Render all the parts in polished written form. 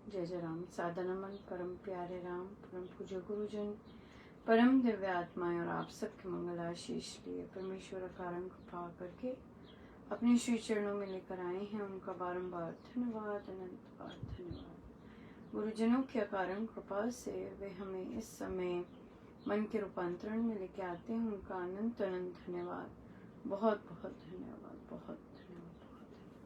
जय जय राम। सादा नमन परम प्यारे राम, परम पूज्य गुरुजन, परम दिव्य आत्माएं और आप सबके मंगल आशीष लिए परमेश्वर कारण कृपा करके अपने श्री चरणों में लेकर आए हैं। उनका बारंबार धन्यवाद, अनंत बार धन्यवाद। गुरुजनों की अकारण कृपा से वे हमें इस समय मन के रूपांतरण में लेके आते हैं। उनका अनंत अनंत धन्यवाद, बहुत बहुत धन्यवाद, बहुत धन्यवाद, बहुत धन्यवाद।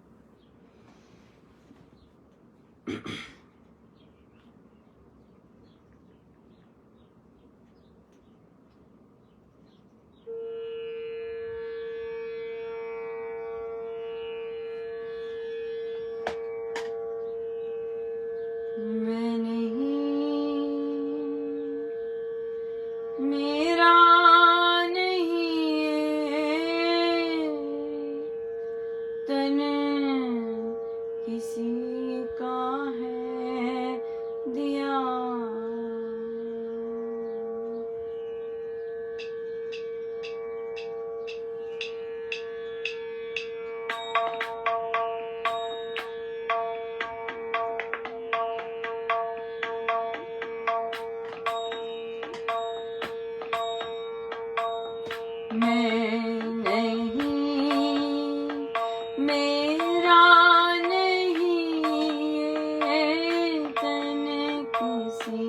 मैं नहीं, मेरा नहीं है तन, किसी का है दिया। मैं नहीं, मेरा नहीं ये तन, किसी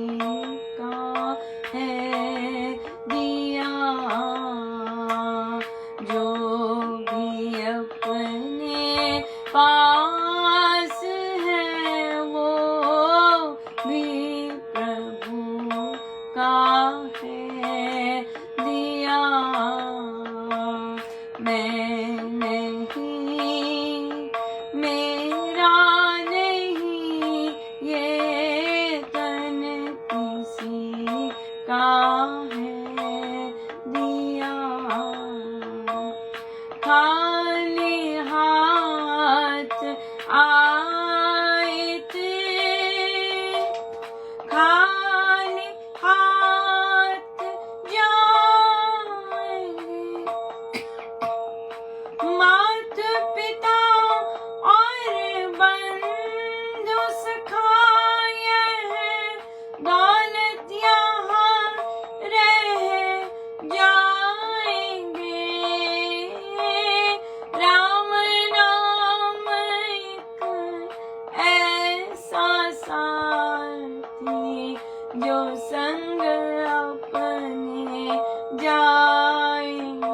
का है दिया। जो भी अपने पास है वो भी प्रभु का है दिया। मैं नहीं, मेरा नहीं ये तन, किसी का है दिया। खाली हाथ आए थे, खाली हाथ जाएंगे। माता पिता और बंधु सखाए हैं, दौलत यहाँ रह जाएंगे। राम नाम एक ऐसा साथी जो संग अपने जाएगा।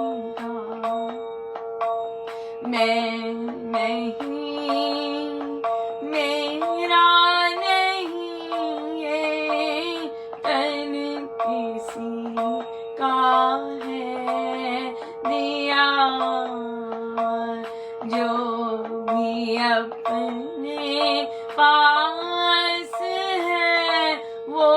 मैं नहीं, मेरा नहीं ये तन, किसी का है दिया। जो भी अपने पास है वो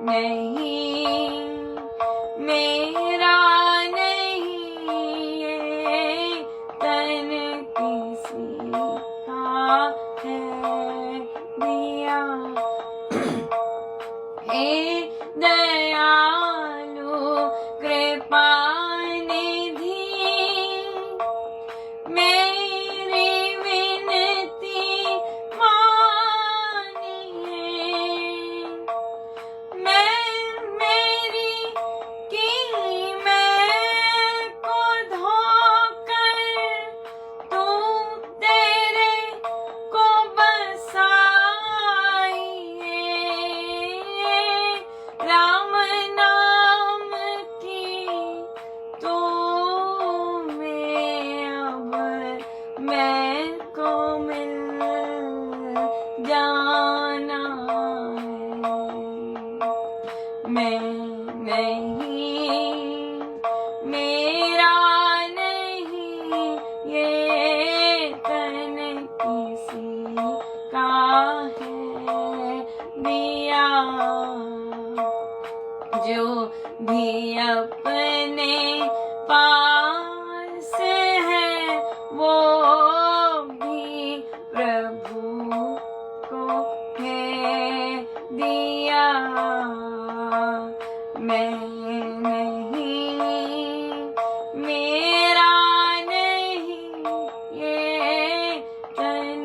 नहीं, मेरा नहीं, ये तन किसी का है दिया। हे दयालु कृपा निधि, मेरी विनती मानिए। मेरी की मैल को धोकर तू तेरे को बसाइए। राम नाम की तू में अब मैं को मिल जाना है। मैं नहीं, मेरा नहीं, ये तन किसी का है दिया। जो भी अपने पास है वो भी प्रभु को है दिया। मैं नहीं, मेरा नहीं, ये तन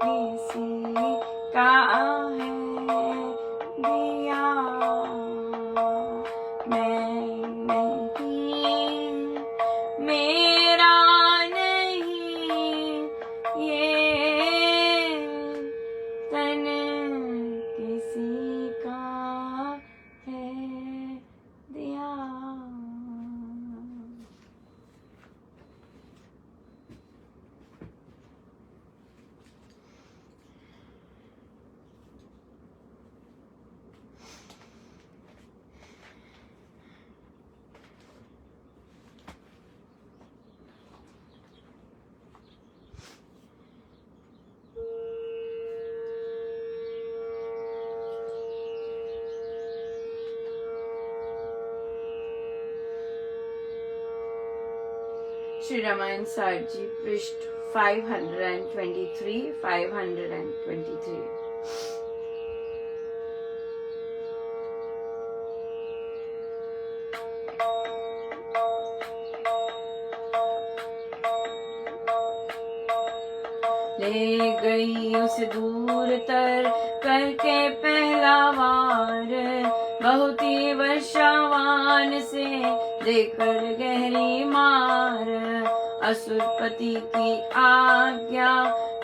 किसी का है दिया। मैं नहीं, मेरा नहीं, ये तन किसी का है दिया। श्री रामायण सार जी, पृष्ठ 523, 523। ले गई उसे दूर तर करके पहला वार, बहुत ही वर्षावान से देकर गहरी मार। असुरपति की आज्ञा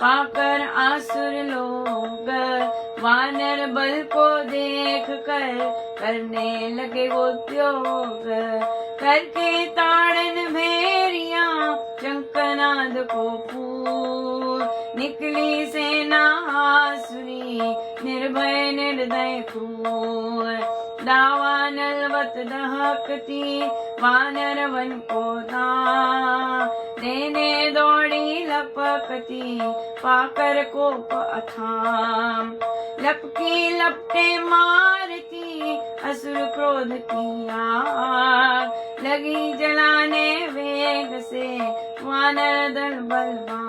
पाकर आसुर लोग वानर बल को देख कर करने लगे वो उद्योग। करके ताड़न भेरिया शंखनाद को पूर, निकली सेना आसुरी निर्भय निर्दय क्रूर। दावानलवत दहकती वानर वन को दा, देने दौड़ी लपकती पाकर कोप अथाम। लपकी लपटे मारती असुर क्रोध की आग, लगी जलाने वेग से वानर दल बलवान।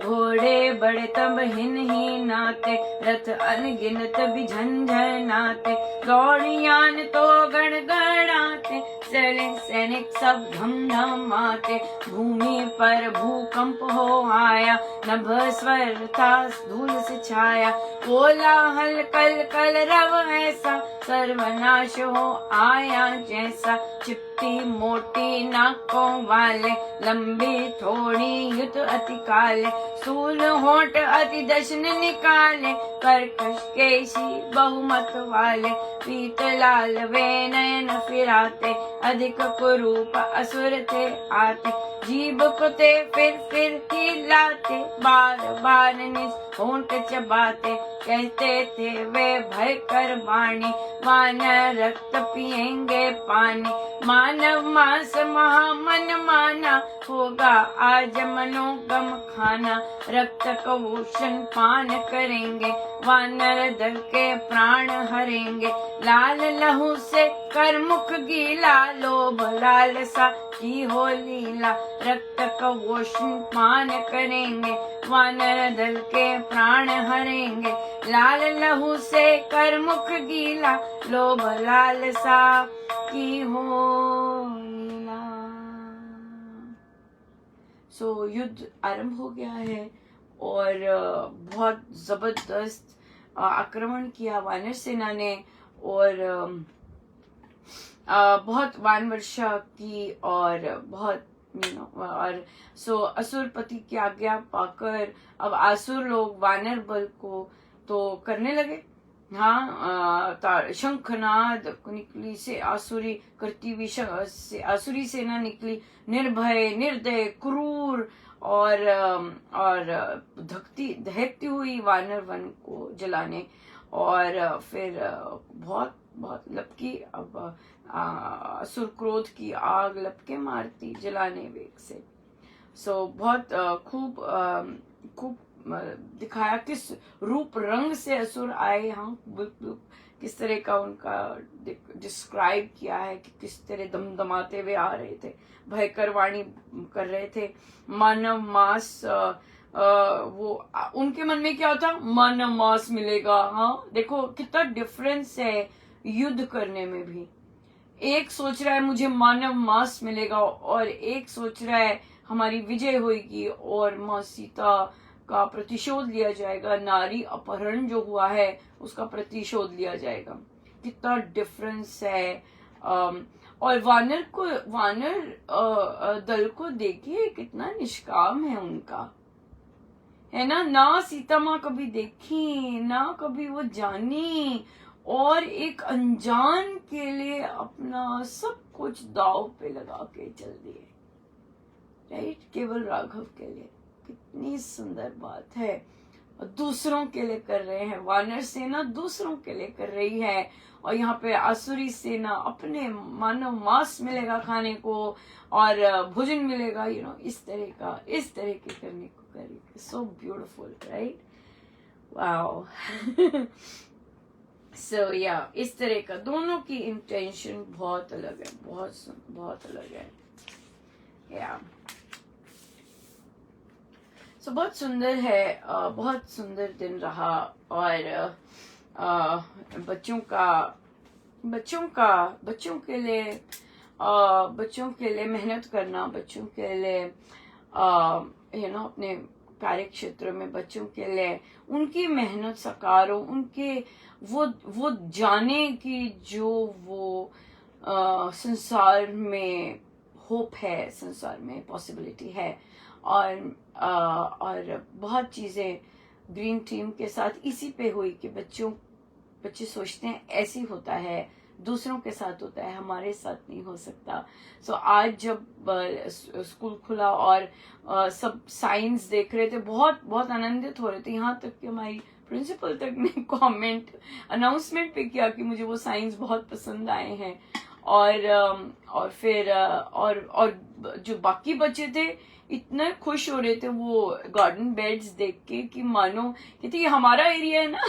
घोड़े बड़े तब हिन ही नाते, रथ अनगिनत भी झंझर नाते। दौड़ियान तो गड़गड़ाते, चले सैनिक सब धम धमाते। भूमि पर भूकंप हो आया, नभ स्वर था धूल से छाया। कोलाहल कल कल रव ऐसा, सर्वनाश हो आया जैसा। चिपटी मोटी नाकों वाले, लंबी थोड़ी युत अति काले। सूल होठ अति दशन निकाले, कर्कश केशी बहुमत वाले। पीत लाल वे नयन फिराते, अधिक कुरूप असुर थे आते। जीभ को ते फिर हिलाते, बार बार निज होंठ चबाते, कहते थे वे भयकर वाणी, वानर रक्त पिएंगे पानी, मानव मांस महामन माना, होगा आज मनोगम खाना, रक्त कवोशन पान करेंगे, वानर दल के प्राण हरेंगे, लाल लहू से कर मुख गीला, लोभ लालसा की हो लीला, रक्त कवोशन पान करेंगे, वानर दल के प्राण हरेंगे, लाल लहू से कर मुख गीला, लोभ लालसा की हो लीला। सो युद्ध आरंभ हो गया है और बहुत जबरदस्त आक्रमण किया वानर सेना ने और बहुत वान वर्षा की और बहुत और असुरपति की आज्ञा पाकर अब आसुर लोग वानर बल को तो करने लगे। हाँ, शंखनाद निकली से आसुरी करती हुई आसुरी सेना निकली, निर्भय निर्दय क्रूर और दहकती हुई वानर वन को जलाने, और फिर बहुत बहुत लपकी अब असुर क्रोध की आग लपके मारती जलाने वेग से। बहुत खूब दिखाया किस रूप रंग से असुर आए। किस तरह का उनका डिस्क्राइब किया है कि किस तरह दमदमाते हुए आ रहे थे, भयकर वाणी कर रहे थे। मानव मांस वो उनके मन में क्या होता, मानव मांस मिलेगा। हाँ, देखो कितना डिफरेंस है युद्ध करने में भी। एक सोच रहा है मुझे मानव मांस मिलेगा और एक सोच रहा है हमारी विजय होगी और माँ सीता का प्रतिशोध लिया जाएगा, नारी अपहरण जो हुआ है उसका प्रतिशोध लिया जाएगा। कितना डिफरेंस है। और वानर दल को देखिए कितना निष्काम है उनका, है ना सीता माँ कभी देखी ना कभी वो जानी, और एक अनजान के लिए अपना सब कुछ दाव पे लगा के चल दिए, राइट, केवल राघव के लिए। कितनी सुंदर बात है। दूसरों के लिए कर रहे हैं, वानर सेना दूसरों के लिए कर रही है, और यहाँ पे आसुरी सेना अपने मानव मांस मिलेगा खाने को और भोजन मिलेगा, इस तरह के करने को करेगी। So beautiful, right, wow. इस तरह का दोनों की इंटेंशन बहुत अलग है, बहुत अलग है। बहुत सुंदर है, बहुत सुंदर दिन रहा। और बच्चों के लिए मेहनत करना, बच्चों के लिए अपने कार्य क्षेत्र में बच्चों के लिए उनकी मेहनत सकारो, उनके वो जाने की जो वो संसार में होप है, संसार में पॉसिबिलिटी है। और बहुत चीजें ग्रीन टीम के साथ इसी पे हुई कि बच्चे सोचते हैं ऐसे होता है, दूसरों के साथ होता है, हमारे साथ नहीं हो सकता। आज जब स्कूल खुला और सब साइंस देख रहे थे, बहुत बहुत आनंदित हो रहे थे। यहाँ तक कि हमारी प्रिंसिपल तक ने अनाउंसमेंट पे किया कि मुझे वो साइंस बहुत पसंद आए हैं। और फिर और जो बाकी बच्चे थे इतने खुश हो रहे थे वो गार्डन बेड्स देख के कि मानो कहते ये हमारा एरिया है ना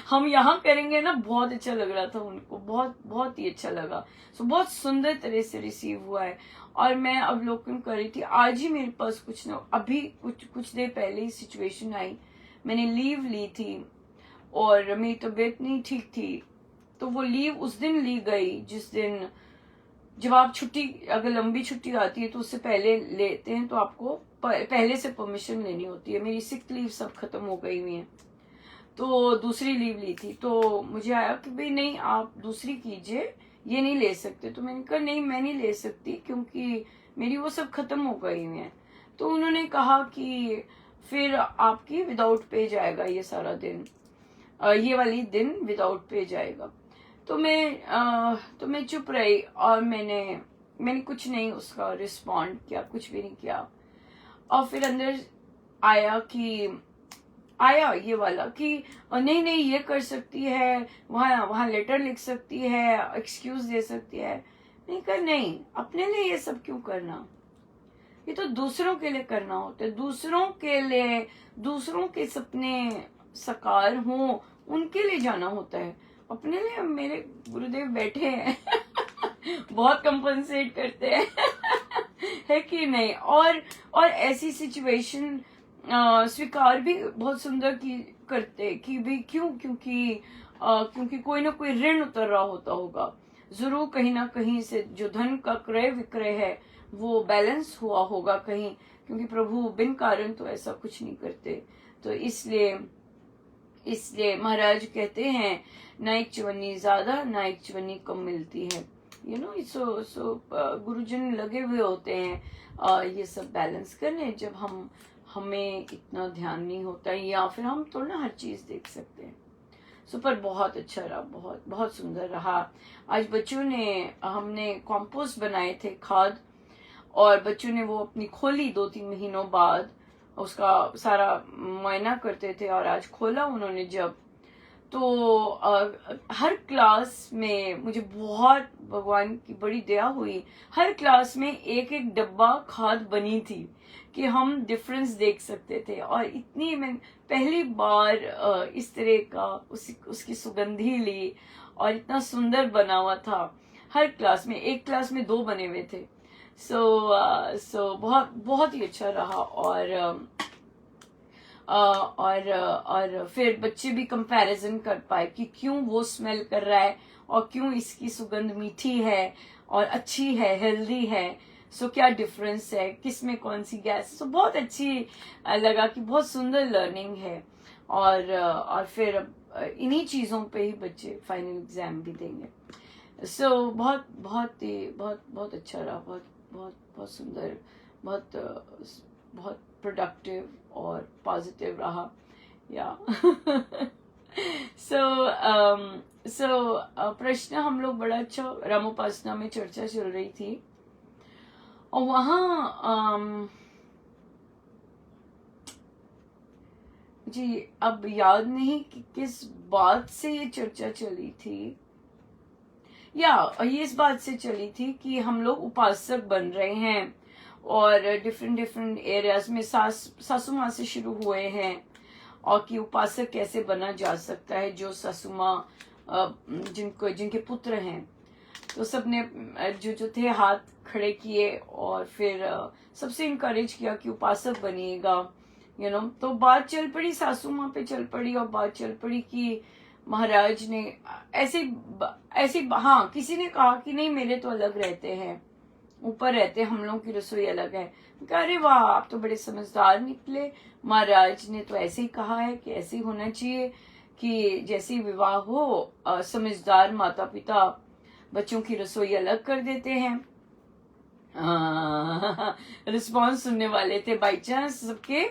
हम यहाँ करेंगे ना। बहुत अच्छा लग रहा था उनको, बहुत ही अच्छा लगा। बहुत सुंदर तरह से रिसीव हुआ है। और मैं अवलोकन कर रही थी, आज ही मेरे पास अभी कुछ देर पहले ही सिचुएशन आई। मैंने लीव ली थी और मेरी तबीयत नहीं ठीक थी, तो वो लीव उस दिन ली गई जिस दिन, जब आप छुट्टी अगर लंबी छुट्टी आती है तो उससे पहले लेते हैं तो आपको पहले से परमिशन लेनी होती है। मेरी सिक लीव सब खत्म हो गई हुई है, तो दूसरी लीव ली थी। तो मुझे आया कि भाई नहीं, आप दूसरी कीजिए, ये नहीं ले सकते। तो मैंने कहा नहीं, मैं नहीं ले सकती क्योंकि मेरी वो सब खत्म हो गई हुई है। तो उन्होंने कहा कि फिर आपकी विदाउट पे जाएगा ये सारा दिन, ये वाली दिन विदाउट पे जाएगा। तो मैं चुप रही और मैंने मैंने कुछ नहीं उसका रिस्पॉन्ड किया, कुछ भी नहीं किया। और फिर अंदर आया ये वाला कि नहीं नहीं ये कर सकती है, वहाँ वहाँ लेटर लिख सकती है, एक्सक्यूज दे सकती है। नहीं कर, नहीं, अपने लिए ये सब क्यों करना, ये तो दूसरों के लिए करना होता है, दूसरों के लिए, दूसरों के सपने साकार हों उनके लिए जाना होता है। अपने लिए मेरे गुरुदेव बैठे हैं बहुत कंपनसेट करते हैं है कि नहीं। और ऐसी सिचुएशन स्वीकार भी बहुत सुंदर की करते कि भी क्यों, क्योंकि कोई ना कोई ऋण उतर रहा होगा जरूर, कहीं ना कहीं से जो धन का क्रय विक्रय है वो बैलेंस हुआ होगा कहीं, क्योंकि प्रभु बिन कारण तो ऐसा कुछ नहीं करते। तो इसलिए महाराज कहते हैं ना एक चवन्नी ज्यादा ना एक चवन्नी कम मिलती है। यू नो, सो गुरुजन लगे हुए होते हैं ये सब बैलेंस करने, जब हमें इतना ध्यान नहीं होता है, या फिर हम तो ना हर चीज देख सकते हैं। पर बहुत अच्छा रहा, बहुत बहुत सुंदर रहा। आज बच्चों ने, हमने कॉम्पोस्ट बनाए थे, खाद, और बच्चों ने वो अपनी खोली 2-3 महीनों बाद, उसका सारा मुआयना करते थे, और आज खोला उन्होंने जब, तो हर क्लास में मुझे बहुत भगवान की बड़ी दया हुई, हर क्लास में एक एक डब्बा खाद बनी थी कि हम डिफरेंस देख सकते थे। और इतनी, मैं पहली बार इस तरह का उसकी सुगंधी ली, और इतना सुंदर बना हुआ था। हर क्लास में, एक क्लास में 2 बने हुए थे। सो बहुत बहुत ही अच्छा रहा। और फिर बच्चे भी कंपैरिजन कर पाए कि क्यों वो स्मेल कर रहा है और क्यों इसकी सुगंध मीठी है और अच्छी है, हेल्दी है। क्या डिफरेंस है, किस में कौन सी गैस। बहुत अच्छी लगा कि बहुत सुंदर लर्निंग है। और फिर इन्हीं चीजों पे ही बच्चे फाइनल एग्जाम भी देंगे। बहुत बहुत ही बहुत अच्छा रहा, बहुत बहुत बहुत सुंदर, बहुत प्रोडक्टिव और पॉजिटिव रहा। या प्रश्न हम लोग बड़ा अच्छा, रामोपासना में चर्चा चल रही थी, और वहाँ जी अब याद नहीं कि किस बात से ये चर्चा चली थी, या ये इस बात से चली थी कि हम लोग उपासक बन रहे हैं, और डिफरेंट एरियाज में सासू माँ से शुरू हुए हैं, और कि उपासक कैसे बना जा सकता है, जो सासू माँ जिनके पुत्र हैं। तो सबने जो थे हाथ खड़े किए, और फिर सबसे इनकरेज किया कि उपासक बनिएगा। तो बात चल पड़ी, सासू माँ पे चल पड़ी, और बात चल पड़ी कि महाराज ने ऐसे हाँ, किसी ने कहा कि नहीं मेरे तो अलग रहते हैं, ऊपर रहते हैं, हम लोगों की रसोई अलग है। अरे वाह, आप तो बड़े समझदार निकले, महाराज ने तो ऐसे ही कहा है कि ऐसे ही होना चाहिए कि जैसे विवाह हो, समझदार माता पिता बच्चों की रसोई अलग कर देते हैं। रिस्पॉन्स सुनने वाले थे बाई चांस सबके,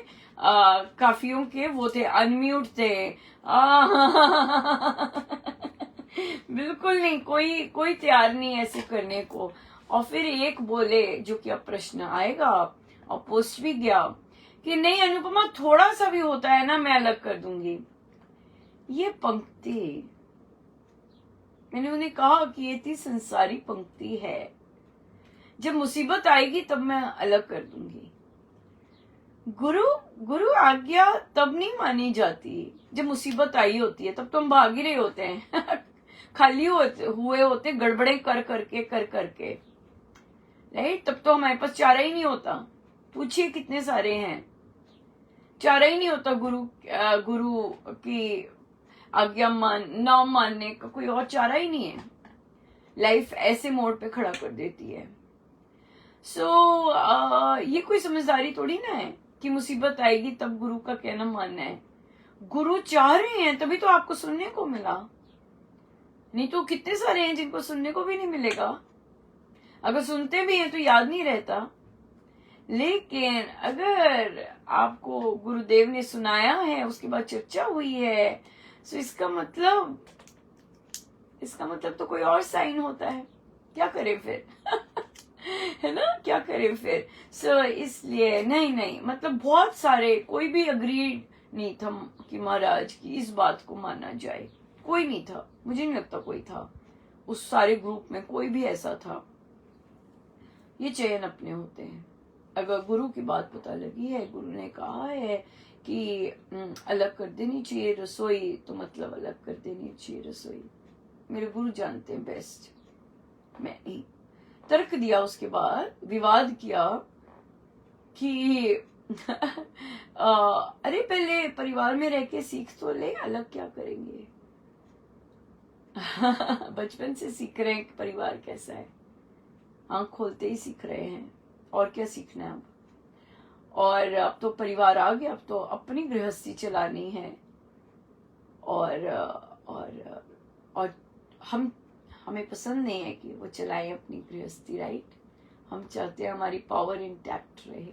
काफियों के वो थे, अनम्यूट थे। बिल्कुल नहीं, कोई तैयार नहीं ऐसे करने को। और फिर एक बोले, जो कि अब प्रश्न आएगा और पोस्ट भी गया, कि नहीं अनुपमा, थोड़ा सा भी होता है ना मैं अलग कर दूंगी। ये पंक्ति मैंने उन्हें कहा कि ये इतनी संसारी पंक्ति है, जब मुसीबत आएगी तब मैं अलग कर दूंगी। गुरु आज्ञा तब नहीं मानी जाती जब मुसीबत आई होती है, तब तो हम भाग ही रहे होते हैं खाली हुए होते, गड़बड़े कर करके राइट। तब तो हमारे पास चारा ही नहीं होता। पूछिए कितने सारे हैं, चारा ही नहीं होता गुरु की आज्ञा ना मानने का, कोई और चारा ही नहीं है। लाइफ ऐसे मोड़ पे खड़ा कर देती है। ये कोई समझदारी थोड़ी ना है कि मुसीबत आएगी तब गुरु का कहना मानना है। गुरु चाह रहे हैं तभी तो आपको सुनने को मिला, नहीं तो कितने सारे हैं जिनको सुनने को भी नहीं मिलेगा। अगर सुनते भी हैं तो याद नहीं रहता। लेकिन अगर आपको गुरुदेव ने सुनाया है, उसके बाद चर्चा हुई है, तो इसका मतलब तो कोई और साइन होता है। क्या करें फिर है ना, क्या करें फिर। इसलिए नहीं, मतलब बहुत सारे, कोई भी अग्री नहीं था कि महाराज की इस बात को माना जाए। कोई नहीं था, मुझे नहीं लगता कोई था उस सारे ग्रुप में, कोई भी ऐसा था। ये चयन अपने होते हैं। अगर गुरु की बात पता लगी है, गुरु ने कहा है कि अलग कर देनी चाहिए रसोई, तो मतलब अलग कर देनी चाहिए रसोई। मेरे गुरु जानते हैं बेस्ट, मैं नहीं। तर्क दिया, उसके बाद विवाद किया कि अरे पहले परिवार में रह के सीख तो ले, अलग क्या करेंगे। बचपन से सीख रहे हैं कि परिवार कैसा है, आंख खोलते ही सीख रहे हैं, और क्या सीखना है अब। और अब तो परिवार आ गया, अब तो अपनी गृहस्थी चलानी है। और हमें पसंद नहीं है कि वो चलाए अपनी गृहस्थी, राइट। हम चाहते हैं हमारी पावर इंटैक्ट रहे।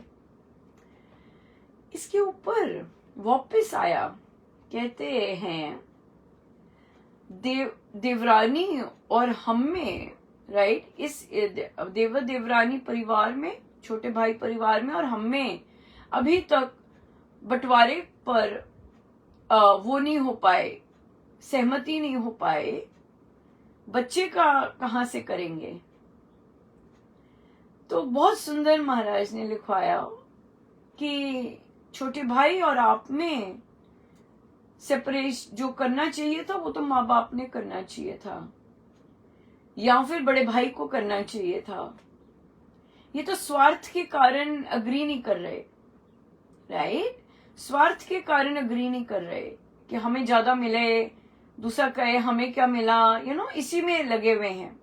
इसके ऊपर वापस आया, कहते हैं देवरानी और हम में, राइट, इस देवरानी परिवार में, छोटे भाई परिवार में और हम में अभी तक बंटवारे पर वो नहीं हो पाए, सहमति नहीं हो पाए। बच्चे का कहां से करेंगे। तो बहुत सुंदर महाराज ने लिखवाया कि छोटे भाई और आप में सेपरेशन जो करना चाहिए था, वो तो माँ बाप ने करना चाहिए था, या फिर बड़े भाई को करना चाहिए था। ये तो स्वार्थ के कारण अग्री नहीं कर रहे, राइट। स्वार्थ के कारण अग्री नहीं कर रहे कि हमें ज्यादा मिले, दूसरा कहे हमें क्या मिला, इसी में लगे हुए हैं,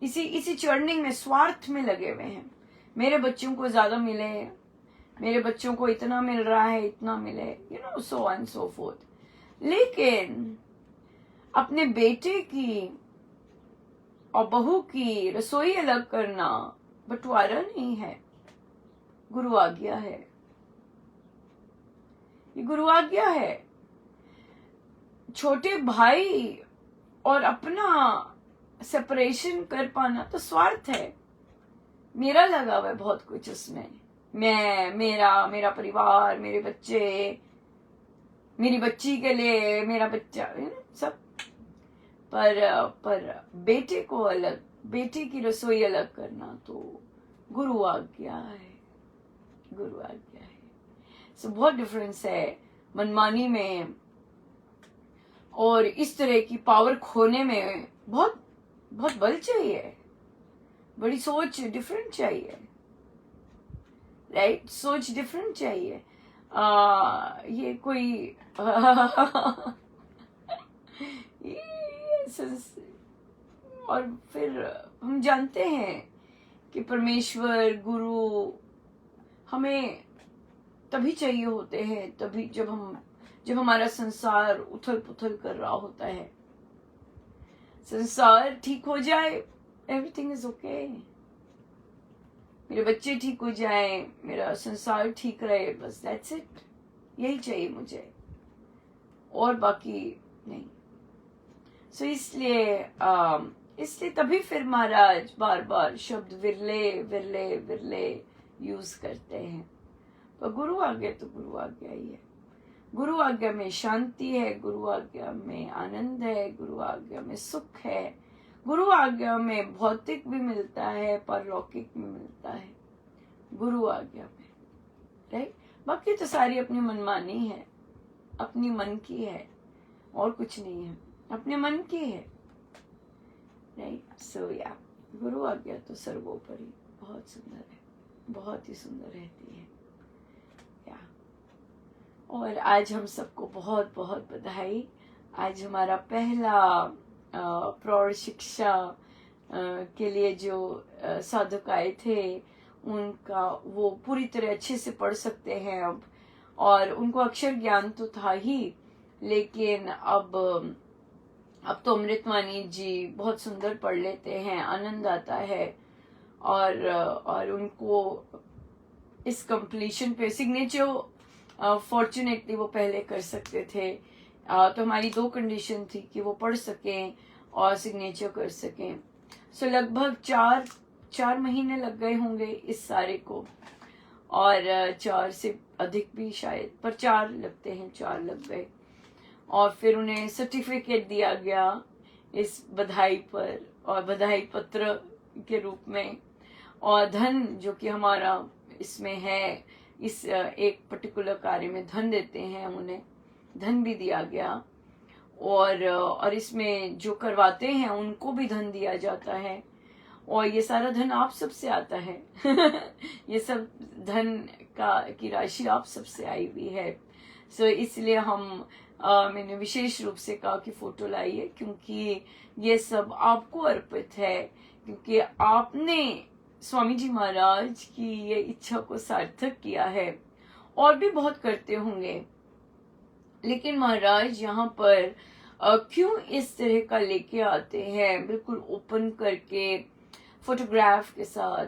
इसी चर्निंग में, स्वार्थ में लगे हुए हैं। मेरे बच्चों को ज्यादा मिले, मेरे बच्चों को इतना मिल रहा है, इतना मिले, सो ऑन सो फोर्थ। लेकिन अपने बेटे की और बहू की रसोई अलग करना बंटवारा नहीं है, गुरु आज्ञा है। ये गुरु आज्ञा है। छोटे भाई और अपना सेपरेशन कर पाना तो स्वार्थ है। मेरा लगा हुआ है बहुत कुछ उसमें, मेरा परिवार, मेरे बच्चे, मेरी बच्ची के लिए, मेरा बच्चा, सब। पर बेटे को अलग, बेटे की रसोई अलग करना तो गुरु आज्ञा है, गुरु आज्ञा है। बहुत डिफरेंस है मनमानी में और इस तरह की पावर खोने में। बहुत बहुत बल चाहिए, बड़ी सोच डिफरेंट चाहिए, राइट। सोच डिफरेंट चाहिए। ये कोई और फिर हम जानते हैं कि परमेश्वर गुरु हमें तभी चाहिए होते हैं, तभी जब हमारा संसार उथल पुथल कर रहा होता है। संसार ठीक हो जाए, एवरीथिंग इज ओके। मेरे बच्चे ठीक हो जाएं, मेरा संसार ठीक रहे, बस दैट्स इट। यही चाहिए मुझे, और बाकी नहीं। सो इसलिए तभी फिर महाराज बार बार शब्द विरले विरले विरले यूज करते हैं। पर गुरु आज्ञा तो गुरु आज्ञा ही है। गुरु आज्ञा में शांति है, गुरु आज्ञा में आनंद है, गुरु आज्ञा में सुख है, गुरु आज्ञा में भौतिक भी मिलता है, परलौकिक भी मिलता है गुरु आज्ञा में, राइट। बाकी तो सारी अपनी मनमानी है, अपनी मन की है, और कुछ नहीं है, अपने मन की है, राइट। सो या गुरु आज्ञा तो सर्वोपरि बहुत सुंदर है, बहुत ही सुंदर रहती है। या और आज हम सबको बहुत बहुत बधाई। आज हमारा पहला प्रौढ़ शिक्षा के लिए जो साधक आए थे, उनका वो पूरी तरह अच्छे से पढ़ सकते हैं अब। और उनको अक्षर ज्ञान तो था ही, लेकिन अब तो अमृतवाणी जी बहुत सुंदर पढ़ लेते हैं, आनंद आता है। और उनको इस कंप्लीशन पे सिग्नेचर फॉर्चुनेटली वो पहले कर सकते थे। तो हमारी 2 कंडीशन थी कि वो पढ़ सकें और सिग्नेचर कर सकें। सो लगभग 4 महीने लग गए होंगे इस सारे को, और 4 से अधिक भी शायद, पर 4 लगते हैं, 4 लग गए। और फिर उन्हें सर्टिफिकेट दिया गया इस बधाई पर, और बधाई पत्र के रूप में, और धन जो कि हमारा इसमें है, इस एक पर्टिकुलर कार्य में धन देते हैं, उन्हें धन भी दिया गया। और इसमें जो करवाते हैं उनको भी धन दिया जाता है, और ये सारा धन आप सबसे आता है। ये सब धन की राशि आप सबसे आई हुई है। सो इसलिए मैंने विशेष रूप से कहा कि फोटो लाइए, क्योंकि ये सब आपको अर्पित है, क्योंकि आपने स्वामी जी महाराज की ये इच्छा को सार्थक किया है। और भी बहुत करते होंगे, लेकिन महाराज यहाँ पर क्यों इस तरह का लेके आते हैं, बिल्कुल ओपन करके फोटोग्राफ के साथ,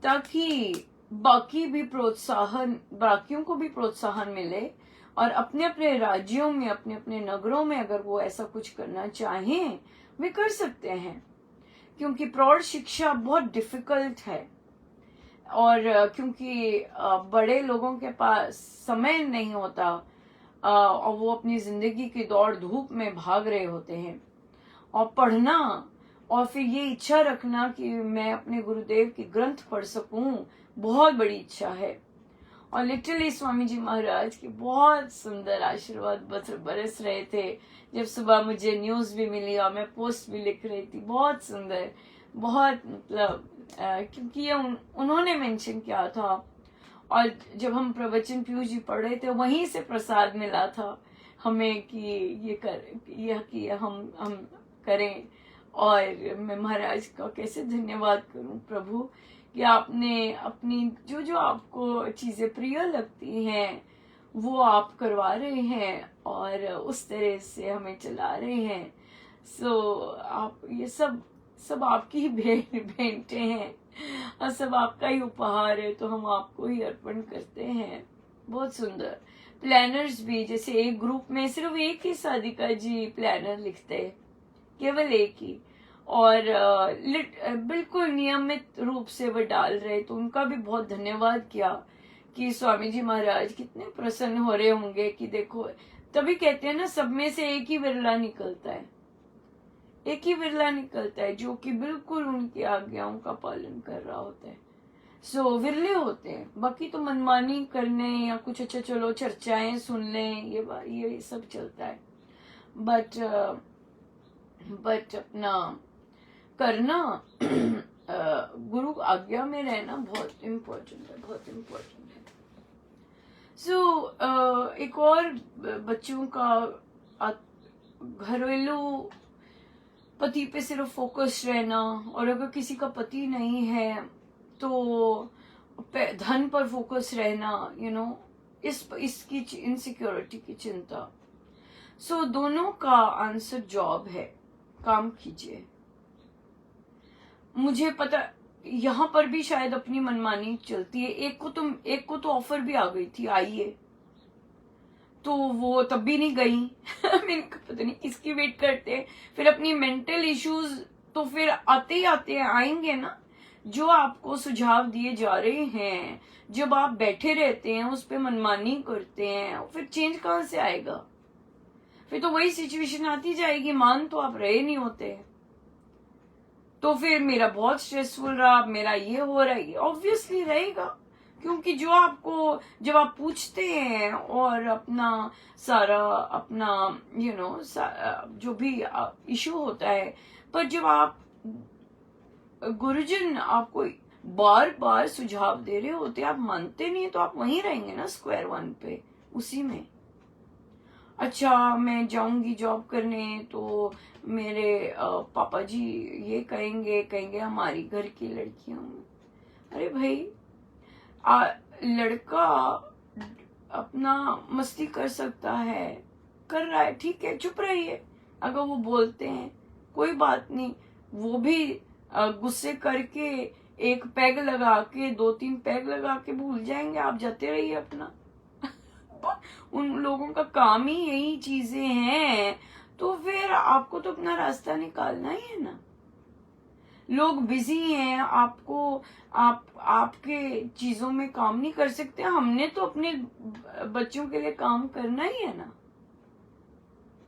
ताकि बाकियों को भी प्रोत्साहन मिले, और अपने अपने राज्यों में, अपने अपने नगरों में अगर वो ऐसा कुछ करना चाहें वे कर सकते हैं, क्योंकि प्रौढ़ शिक्षा बहुत डिफिकल्ट है। और क्योंकि बड़े लोगों के पास समय नहीं होता, और वो अपनी जिंदगी की दौड़ धूप में भाग रहे होते हैं, और पढ़ना और फिर ये इच्छा रखना कि मैं अपने गुरुदेव के ग्रंथ पढ़ सकूं, बहुत बड़ी इच्छा है। और लिटरली स्वामी जी महाराज के बहुत सुंदर आशीर्वाद बरस रहे थे। जब सुबह मुझे न्यूज भी मिली और मैं पोस्ट भी लिख रही थी, बहुत सुंदर, बहुत मतलब क्योंकि ये उन्होंने मेंशन किया था। और जब हम प्रवचन पीयूष जी पढ़ रहे थे, वहीं से प्रसाद मिला था हमें कि हम करें। और मैं महाराज का कैसे धन्यवाद करूं प्रभु, कि आपने अपनी जो आपको चीजें प्रिय लगती हैं वो आप करवा रहे हैं, और उस तरह से हमें चला रहे हैं। आप ये सब आपकी ही भेंटें हैं, और सब आपका ही उपहार है, तो हम आपको ही अर्पण करते हैं। बहुत सुंदर प्लानर्स भी, जैसे एक ग्रुप में सिर्फ एक ही साधिका जी प्लानर लिखते हैं, केवल एक ही, और बिल्कुल नियमित रूप से वो डाल रहे, तो उनका भी बहुत धन्यवाद किया कि स्वामी जी महाराज कितने प्रसन्न हो रहे होंगे कि देखो, तभी कहते हैं ना, सब में से एक ही विरला निकलता है, एक ही विरला निकलता है जो कि बिल्कुल उनकी आज्ञाओं का पालन कर रहा होता है। विरले होते हैं, बाकी तो मनमानी करने या कुछ अच्छा चलो चर्चाएं सुन लें, ये सब चलता है। बट अपना करना गुरु आज्ञा में रहना बहुत इम्पोर्टेंट है, बहुत इम्पोर्टेंट है। एक और बच्चों का घरेलू पति पे सिर्फ फोकस रहना, और अगर किसी का पति नहीं है तो धन पर फोकस रहना, इसकी इनसिक्योरिटी की चिंता। दोनों का आंसर जॉब है, काम कीजिए। मुझे पता यहाँ पर भी शायद अपनी मनमानी चलती है। एक को तो ऑफर भी आ गई थी, आइए, तो वो तब भी नहीं गई। मैंने कहा पता नहीं किसकी वेट करते हैं। फिर अपनी मेंटल इश्यूज तो फिर आते ही आएंगे ना, जो आपको सुझाव दिए जा रहे हैं, जब आप बैठे रहते हैं उस पे मनमानी करते हैं, फिर चेंज कहाँ से आएगा? फिर तो वही सिचुएशन आती जाएगी, मान तो आप रहे नहीं होते। तो फिर मेरा बहुत स्ट्रेसफुल रहा, मेरा ये हो रहा है, ऑब्वियसली रहेगा, क्योंकि जब आप पूछते हैं और अपना सारा जो भी इशू होता है, पर जब आप गुरुजन आपको बार बार सुझाव दे रहे होते, आप मानते नहीं, तो आप वहीं रहेंगे ना, स्क्वायर वन पे, उसी में। अच्छा, मैं जाऊंगी जॉब करने तो मेरे पापा जी ये कहेंगे हमारी घर की लड़कियां। अरे भाई, लड़का अपना मस्ती कर सकता है, कर रहा है, ठीक है, चुप रहिए। अगर वो बोलते हैं कोई बात नहीं, वो भी गुस्से करके एक पैग लगा के, 2-3 पैग लगा के भूल जाएंगे, आप जाते रहिए अपना। उन लोगों का काम ही यही चीजें हैं, तो फिर आपको तो अपना रास्ता निकालना ही है ना। लोग बिजी हैं, आपके चीजों में काम नहीं कर सकते। हमने तो अपने बच्चों के लिए काम करना ही है ना,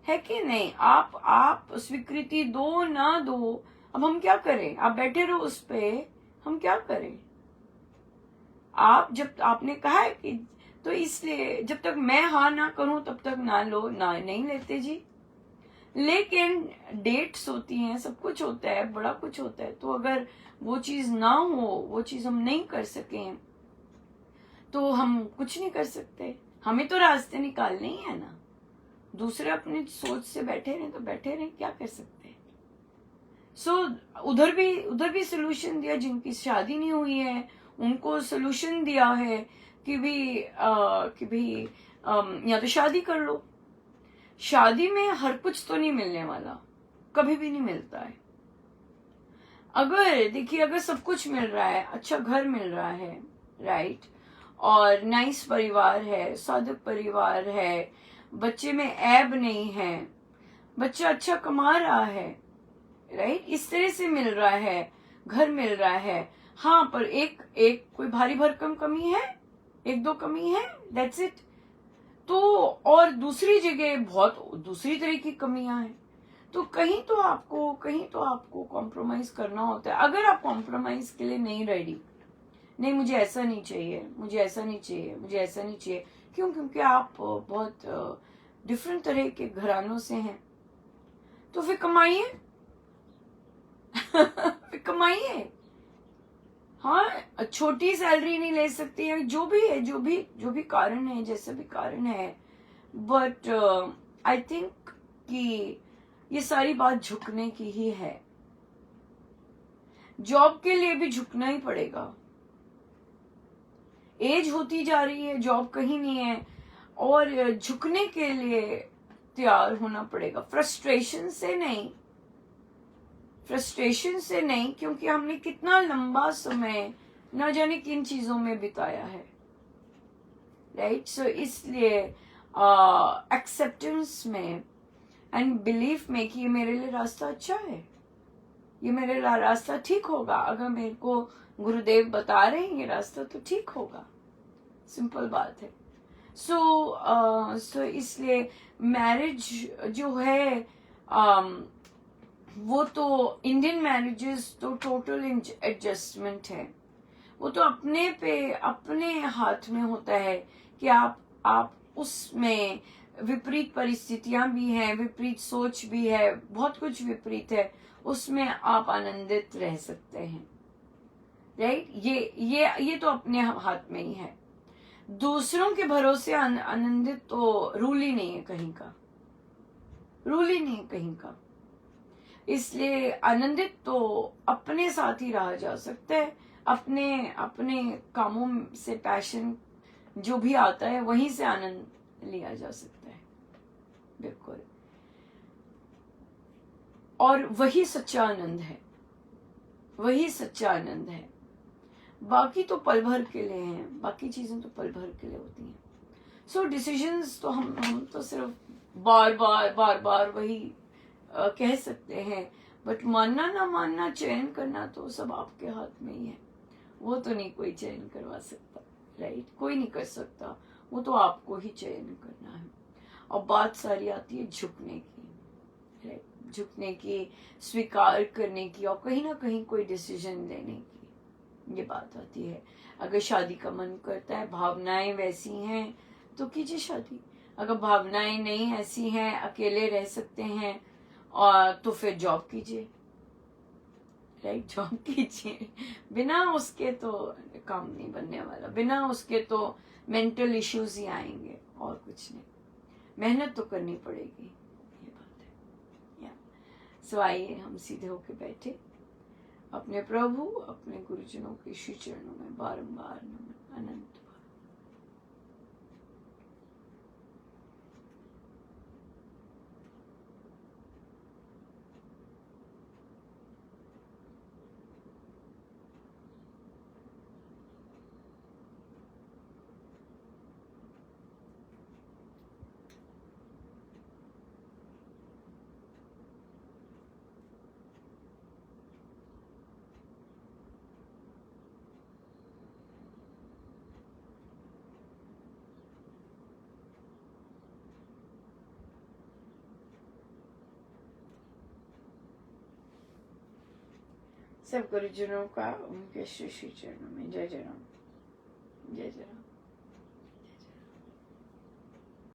है कि नहीं? आप स्वीकृति दो ना दो, अब हम क्या करें? आप बैठे रहो उस पे, हम क्या करें? आप जब आपने कहा है कि, तो इसलिए जब तक मैं हाँ ना करूं तब तक ना लो, ना नहीं लेते जी। लेकिन डेट्स होती हैं, सब कुछ होता है, बड़ा कुछ होता है, तो अगर वो चीज ना हो, वो चीज हम नहीं कर सकें, तो हम कुछ नहीं कर सकते। हमें तो रास्ते निकालने ही है ना। दूसरे अपनी सोच से बैठे रहे तो बैठे रहे, क्या कर सकते हैं? उधर भी सोल्यूशन दिया। जिनकी शादी नहीं हुई है उनको सोल्यूशन दिया है कि भी या तो शादी कर लो। शादी में हर कुछ तो नहीं मिलने वाला, कभी भी नहीं मिलता है। अगर देखिए, अगर सब कुछ मिल रहा है, अच्छा घर मिल रहा है, राइट, और नाइस परिवार है, साधक परिवार है, बच्चे में ऐब नहीं है, बच्चा अच्छा कमा रहा है, राइट, इस तरह से मिल रहा है, घर मिल रहा है, हाँ, पर एक एक कोई भारी भरकम कमी है, एक दो कमी है, दैट्स इट। तो और दूसरी जगह बहुत दूसरी तरह की कमियां हैं। तो कहीं तो आपको कॉम्प्रोमाइज करना होता है। अगर आप कॉम्प्रोमाइज के लिए नहीं रेडी, नहीं मुझे ऐसा नहीं चाहिए, मुझे ऐसा नहीं चाहिए, मुझे ऐसा नहीं चाहिए, क्यों? क्योंकि आप बहुत डिफरेंट तरह के घरानों से हैं, तो फिर कमाइए। फिर कमाइए। हाँ, छोटी सैलरी नहीं ले सकती है, जो भी है, जो भी कारण है, जैसे भी कारण है, बट आई थिंक कि ये सारी बात झुकने की ही है। जॉब के लिए भी झुकना ही पड़ेगा। एज होती जा रही है, जॉब कहीं नहीं है, और झुकने के लिए तैयार होना पड़ेगा। फ्रस्ट्रेशन से नहीं, क्योंकि हमने कितना लंबा समय न जाने किन चीजों में बिताया है, राइट। सो इसलिए एक्सेप्टेंस में एंड बिलीफ में कि ये मेरे लिए रास्ता अच्छा है, ये मेरे रास्ता ठीक होगा। अगर मेरे को गुरुदेव बता रहे हैं ये रास्ता, तो ठीक होगा, सिंपल बात है। सो इसलिए मैरिज जो है, वो तो इंडियन मैरिजेस तो टोटल एडजस्टमेंट है। वो तो अपने हाथ में होता है कि आप उसमें विपरीत परिस्थितियां भी हैं, विपरीत सोच भी है, बहुत कुछ विपरीत है, उसमें आप आनंदित रह सकते हैं, राइट। ये तो अपने हाथ में ही है। दूसरों के भरोसे आनंदित तो रूल ही नहीं है कहीं का, रूल ही नहीं है कहीं का। इसलिए आनंदित तो अपने साथ ही रहा जा सकता है, अपने अपने कामों से, पैशन जो भी आता है वहीं से आनंद लिया जा सकता है, बिल्कुल। और वही सच्चा आनंद है, वही सच्चा आनंद है। बाकी तो पल भर के लिए हैं, बाकी चीजें तो पल भर के लिए होती हैं। सो डिसीजंस तो हम तो सिर्फ बार बार वही कह सकते हैं, बट मानना ना मानना, चयन करना तो सब आपके हाथ में ही है। वो तो नहीं कोई चयन करवा सकता, राइट, कोई नहीं कर सकता, वो तो आपको ही चयन करना है। और बात सारी आती है झुकने की, राइट, झुकने की, स्वीकार करने की, और कहीं ना कहीं कोई डिसीजन लेने की, ये बात आती है। अगर शादी का मन करता है, भावनाएं वैसी हैं, तो कीजिए शादी। अगर भावनाएं नहीं ऐसी हैं, अकेले रह सकते हैं, और तो फिर जॉब कीजिए, राइट, जॉब कीजिए। बिना उसके तो काम नहीं बनने वाला, बिना उसके तो मेंटल इश्यूज ही आएंगे, और कुछ नहीं। मेहनत तो करनी पड़ेगी, ये बात है। या सो आइए हम सीधे होके बैठे, अपने प्रभु, अपने गुरुजनों के श्री चरणों में बारंबार नमन, अनंत। सब गुरुजनों का उनके श्री श्री चरणों में। जय जय राम, जय जय राम।